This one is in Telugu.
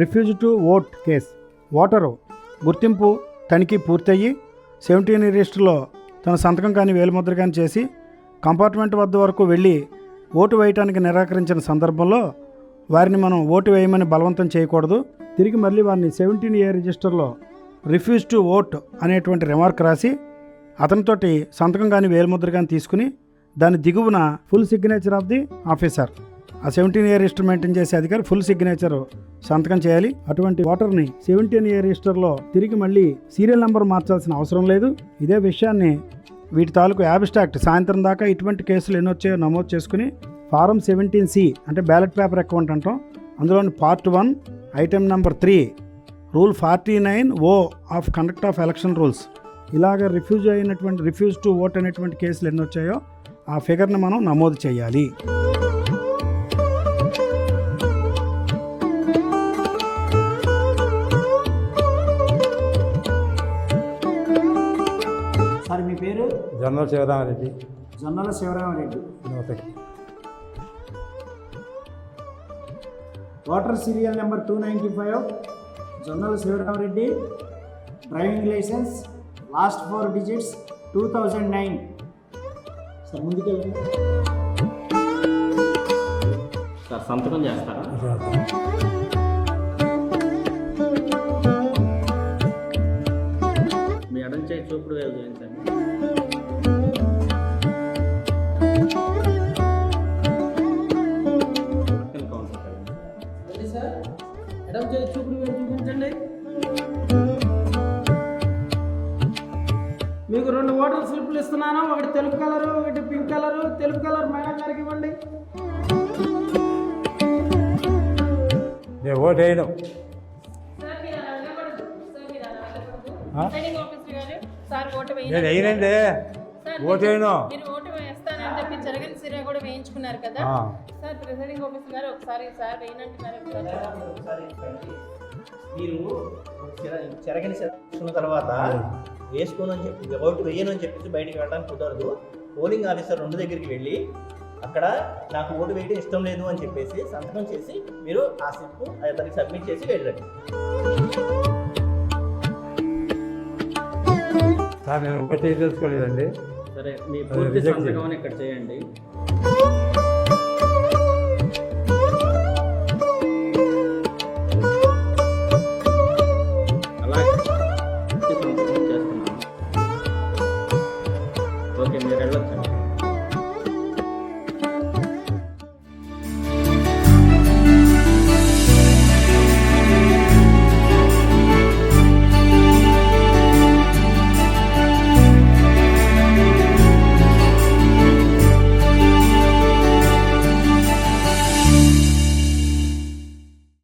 Refuse to vote case. Voter గుర్తింపు తనిఖీ పూర్తయ్యి 17 రిజిస్టర్లో తన సంతకం కానీ వేలిముద్ర కానీ చేసి కంపార్ట్మెంట్ వద్ద వరకు వెళ్ళి ఓటు వేయటానికి నిరాకరించిన సందర్భంలో వారిని మనం ఓటు వేయమని బలవంతం చేయకూడదు. తిరిగి మళ్ళీ వారిని 17A రిజిస్టర్లో రిఫ్యూజ్ టు ఓట్ అనేటువంటి రిమార్క్ రాసి అతనితోటి సంతకం కానీ వేలిముద్ర కానీ తీసుకుని దాని దిగువన full signature of the officer, ఆ 17A రిజిస్టర్ మెయింటైన్ చేసే అధికారి ఫుల్ సిగ్నేచర్ సంతకం చేయాలి. అటువంటి ఓటర్ని 17A రిజిస్టర్లో తిరిగి మళ్ళీ సీరియల్ నెంబర్ మార్చాల్సిన అవసరం లేదు. ఇదే విషయాన్ని వీటి తాలూకు యాబ్స్ట్రాక్ట్ సాయంత్రం దాకా ఇటువంటి కేసులు ఎన్ని వచ్చాయో నమోదు చేసుకుని ఫారం 17C అంటే బ్యాలెట్ పేపర్ అకౌంట్ అంటాం, అందులోని part 1 item number 3 rule 49O of conduct of election rules, ఇలాగ రిఫ్యూజ్ టు ఓట్ అనేటువంటి కేసులు ఎన్ని వచ్చాయో ఆ ఫిగర్ని మనం నమోదు చేయాలి. సార్ మీ పేరు? జొన్నల శివరామరెడ్డి. జొన్నల Sivarama Reddy. Voter serial number 295 Jonnala Sivaramareddy. Driving licence last 4 digits 2009. Sir ముందుకెళ్ళండి. సార్ సంతకం చేస్తారా? మీ ఎడం చేయి చూపుడు వేలు చేయించండి. సార్ ఎడం చేయి చూపుడు వేలు చూపించండి. మీకు 2 ఓటర్ స్లిప్లు ఇస్తున్నాను, ఒకటి తెలుపు కలరు, ఒకటి పింక్ కలరు. తెలుపు కలర్ మేడం గారికి ఇవ్వండి. నేను ఓటు వేయను. నేను వేయనండి, ఓటు వేయను. మీరు ఓటు వేస్తానని చెప్పి జరగని సిరా కూడా వేయించుకున్నారు కదా సార్. ప్రిసైడింగ్ ఆఫీసర్ గారు ఒకసారి సార్ వేయనంటున్నారు. మీరు చెరగని చెరుకున్న తర్వాత వేసుకోనని చెప్పి ఓటు వేయనని చెప్పేసి బయటికి వెళ్ళడానికి కుదరదు. పోలింగ్ ఆఫీసర్ 2 దగ్గరికి వెళ్ళి అక్కడ నాకు ఓటు వేయడం ఇష్టం లేదు అని చెప్పేసి సంతకం చేసి మీరు ఆ స్లిప్ అతనికి సబ్మిట్ చేసి వెళ్ళండి. సార్ నేను ఒకటి తెలుసుకోలేదండి. సరే మీ పూర్తి సంతకం ఇక్కడ చేయండి.